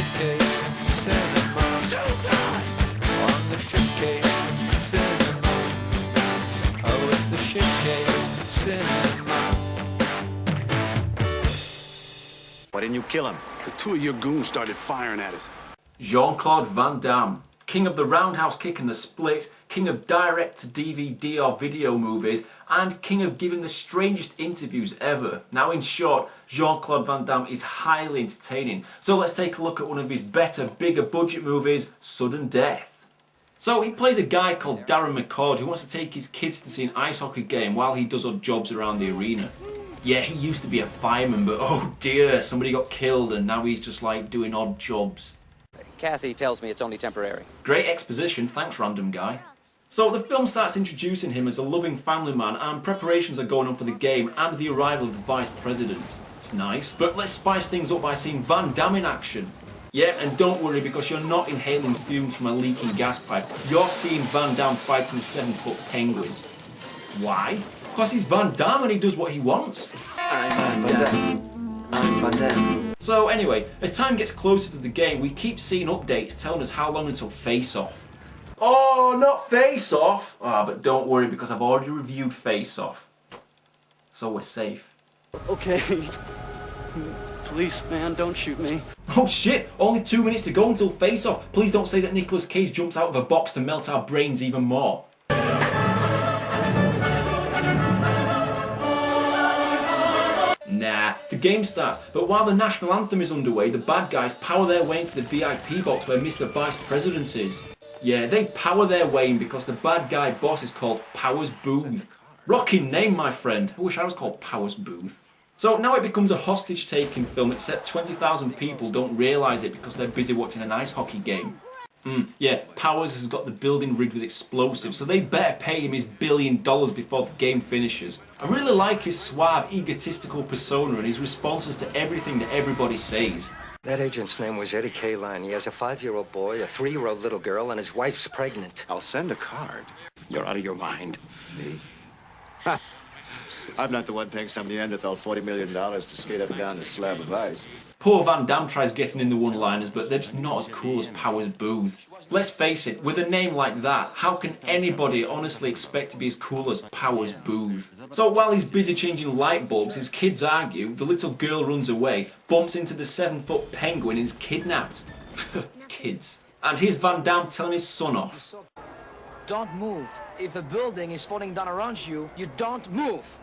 Shitcase Cinema. On the Shitcase Cinema. Oh, it's the Shitcase Cinema. Why didn't you kill him? The two of your goons started firing at us. Jean-Claude Van Damme, king of the roundhouse kick and the split, king of direct-to-DVD or video movies, and king of giving the strangest interviews ever. Now in short, Jean-Claude Van Damme is highly entertaining. So let's take a look at one of his better, bigger budget movies, Sudden Death. So he plays a guy called Darren McCord who wants to take his kids to see an ice hockey game while he does odd jobs around the arena. Yeah, he used to be a fireman, but oh dear, somebody got killed and now he's just like doing odd jobs. Kathy tells me it's only temporary. Great exposition, thanks random guy. So the film starts introducing him as a loving family man and preparations are going on for the game and the arrival of the vice president. It's nice, but let's spice things up by seeing Van Damme in action. Yeah, and don't worry because you're not inhaling fumes from a leaking gas pipe. You're seeing Van Damme fighting a 7-foot penguin. Why? Because he's Van Damme and he does what he wants. I'm Van Damme. I'm Van Damme. So anyway, as time gets closer to the game, we keep seeing updates telling us how long until Face Off. Oh, not Face Off! Ah, but don't worry because I've already reviewed Face Off. So we're safe. Okay. Please, man, don't shoot me. Oh shit! Only 2 minutes to go until Face Off. Please don't say that Nicolas Cage jumps out of a box to melt our brains even more. Nah, the game starts, but while the national anthem is underway, the bad guys power their way into the VIP box where Mr. Vice President is. Yeah, they power their way in because the bad guy boss is called Powers Booth. Rocking name, my friend. I wish I was called Powers Booth. So now it becomes a hostage-taking film, except 20,000 people don't realise it because they're busy watching an ice hockey game. Yeah, Powers has got the building rigged with explosives, so they better pay him his $1 billion before the game finishes. I really like his suave, egotistical persona and his responses to everything that everybody says. That agent's name was Eddie Kaline. He has a 5-year-old boy, a 3-year-old little girl, and his wife's pregnant. I'll send a card. You're out of your mind. Me? Ha! I'm not the one paying some Neanderthal $40 million to skate up and down this slab of ice. Poor Van Damme tries getting in the one-liners, but they're just not as cool as Powers Booth. Let's face it, with a name like that, how can anybody honestly expect to be as cool as Powers Booth? So while he's busy changing light bulbs, his kids argue, the little girl runs away, bumps into the 7-foot penguin and is kidnapped. Kids. And here's Van Damme telling his son off. Don't move. If the building is falling down around you, you don't move.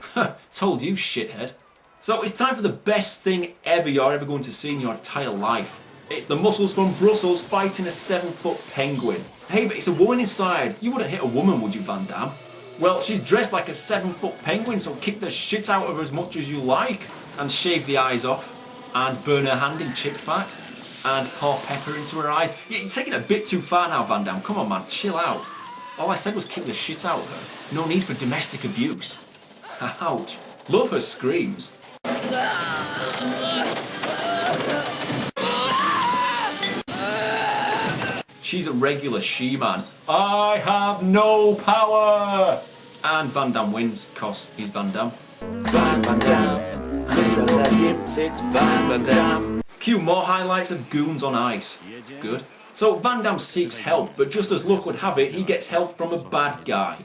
Told you, shithead. So it's time for the best thing ever you're ever going to see in your entire life. It's the muscles from Brussels fighting a 7-foot penguin. Hey, but it's a woman inside. You wouldn't hit a woman, would you, Van Damme? Well, she's dressed like a 7-foot penguin, so kick the shit out of her as much as you like. And shave the eyes off. And burn her hand in chip fat. And pour pepper into her eyes. You're taking it a bit too far now, Van Damme. Come on, man, chill out. All I said was kick the shit out of her. No need for domestic abuse. Ouch. Love her screams. She's a regular she-man. I have no power! And Van Damme wins, cause he's Van Damme. Van Damme. Listen that hips, it's Van Damme. Cue more highlights of goons on ice. Good. So Van Damme seeks help, but just as luck would have it, he gets help from a bad guy.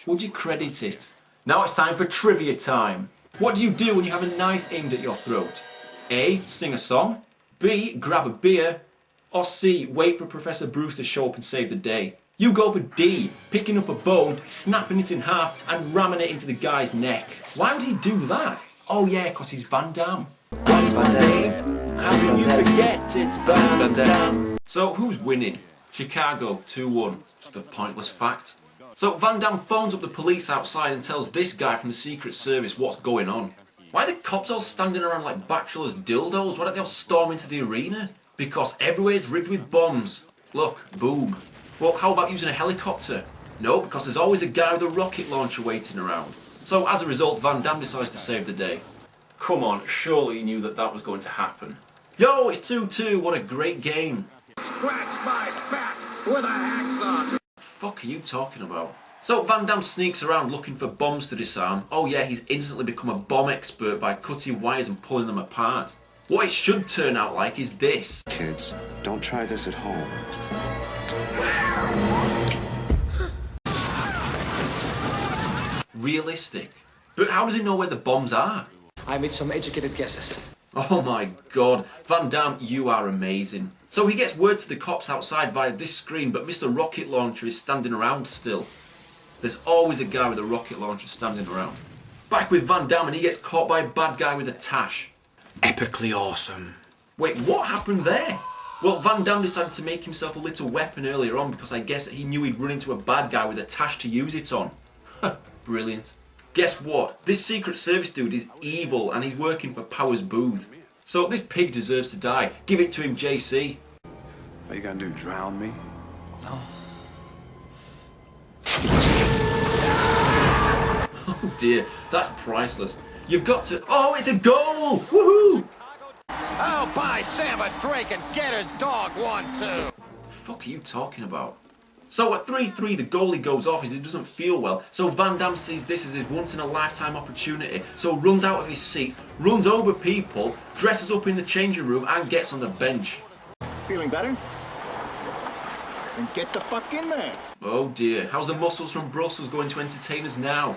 Would you credit it? Now it's time for trivia time. What do you do when you have a knife aimed at your throat? A. Sing a song. B. Grab a beer. Or C. Wait for Professor Bruce to show up and save the day. You go for D. Picking up a bone, snapping it in half and ramming it into the guy's neck. Why would he do that? Oh yeah, because he's Van Damme. What's my name? How can you forget it's Van Damme? So who's winning? Chicago 2-1. Just a pointless fact. So Van Damme phones up the police outside and tells this guy from the Secret Service what's going on. Why are the cops all standing around like bachelors' dildos? Why don't they all storm into the arena? Because everywhere's rigged with bombs. Look, boom. Well, how about using a helicopter? No, because there's always a guy with a rocket launcher waiting around. So as a result, Van Damme decides to save the day. Come on, surely you knew that that was going to happen. Yo, it's 2-2, what a great game. Scratch my back with a hacksaw. Fuck are you talking about? So Van Damme sneaks around looking for bombs to disarm. Oh yeah, he's instantly become a bomb expert by cutting wires and pulling them apart. What it should turn out like is this. Kids, don't try this at home. Realistic. But how does he know where the bombs are? I made some educated guesses. Oh my god, Van Damme, you are amazing. So he gets word to the cops outside via this screen, but Mr. Rocket Launcher is standing around still. There's always a guy with a rocket launcher standing around. Back with Van Damme and he gets caught by a bad guy with a tash. Epically awesome. Wait, what happened there? Well, Van Damme decided to make himself a little weapon earlier on because I guess that he knew he'd run into a bad guy with a tash to use it on. Brilliant. Guess what? This Secret Service dude is evil and he's working for Powers Booth. So this pig deserves to die. Give it to him, JC. What you gonna do, drown me? No. Oh dear, that's priceless. You've got to... Oh, it's a goal! Woohoo! I'll buy Sam a drink and get his dog one too. The fuck are you talking about? So at 3-3 the goalie goes off as he doesn't feel well, so Van Damme sees this as his once in a lifetime opportunity, so runs out of his seat, runs over people, dresses up in the changing room and gets on the bench. Feeling better? Then get the fuck in there. Oh dear, how's the muscles from Brussels going to entertain us now?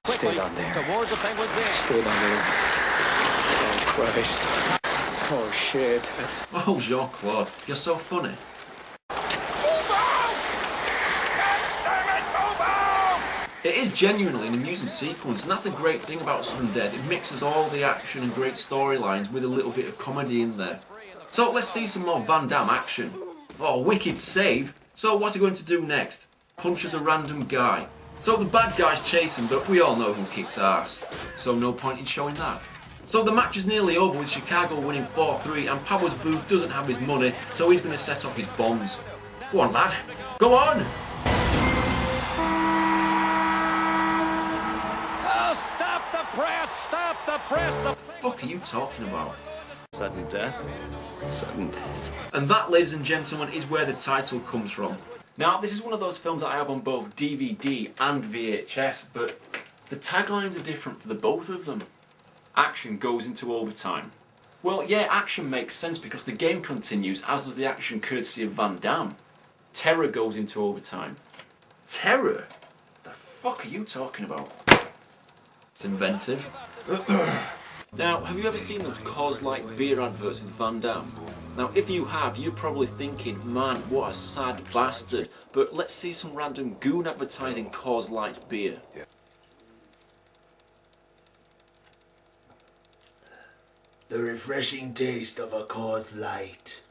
Stay down there. Towards the Penguins' end. Stay down there. Oh, Christ. Oh, shit. Oh Jean-Claude, you're so funny. It is genuinely an amusing sequence, and that's the great thing about Sudden Death. It mixes all the action and great storylines with a little bit of comedy in there. So let's see some more Van Damme action. Oh, wicked save. So what's he going to do next? Punches a random guy. So the bad guys chase him, but we all know who kicks ass. So no point in showing that. So the match is nearly over with Chicago winning 4-3, and Powers Booth doesn't have his money, so he's going to set off his bombs. Go on, lad. Go on! Stop the press! Stop the press! What the fuck are you talking about? Sudden death? Sudden death. And that, ladies and gentlemen, is where the title comes from. Now, this is one of those films that I have on both DVD and VHS, but the taglines are different for the both of them. Action goes into overtime. Well, yeah, action makes sense because the game continues, as does the action courtesy of Van Damme. Terror goes into overtime. Terror? The fuck are you talking about? It's inventive. Now, have you ever seen those Coors Light beer adverts with Van Damme? Now, if you have, you're probably thinking, man, what a sad bastard. But let's see some random goon advertising Coors Light beer. The refreshing taste of a Coors Light.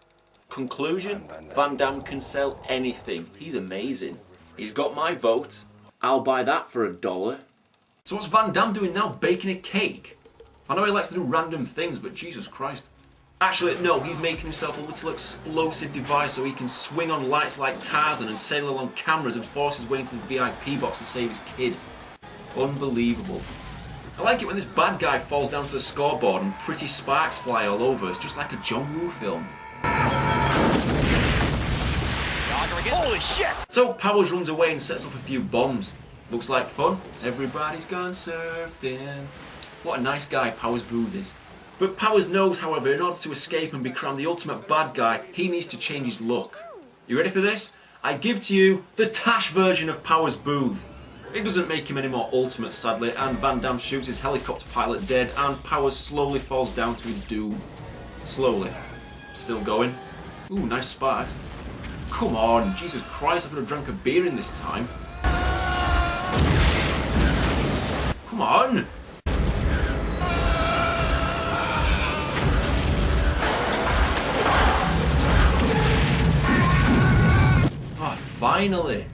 Conclusion? Van Damme can sell anything. He's amazing. He's got my vote. I'll buy that for $1. So what's Van Damme doing now? Baking a cake? I know he likes to do random things, but Jesus Christ. Actually, no, he's making himself a little explosive device so he can swing on lights like Tarzan and sail along cameras and force his way into the VIP box to save his kid. Unbelievable. I like it when this bad guy falls down to the scoreboard and pretty sparks fly all over. It's just like a John Woo film. Holy shit! So Powers runs away and sets off a few bombs. Looks like fun. Everybody's gone surfing. What a nice guy Powers Booth is. But Powers knows, however, in order to escape and become the ultimate bad guy, he needs to change his look. You ready for this? I give to you the Tash version of Powers Booth. It doesn't make him any more ultimate, sadly, and Van Damme shoots his helicopter pilot dead, and Powers slowly falls down to his doom. Slowly. Still going. Ooh, nice sparks. Come on, Jesus Christ, I could have drank a beer in this time. Come on! Oh, finally!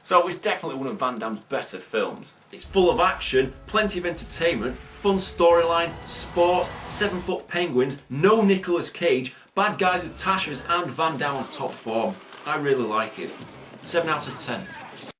So it's definitely one of Van Damme's better films. It's full of action, plenty of entertainment, fun storyline, sports, 7-foot penguins, no Nicolas Cage, bad guys with tashes, and Van Damme on top form. I really like it. 7 out of 10.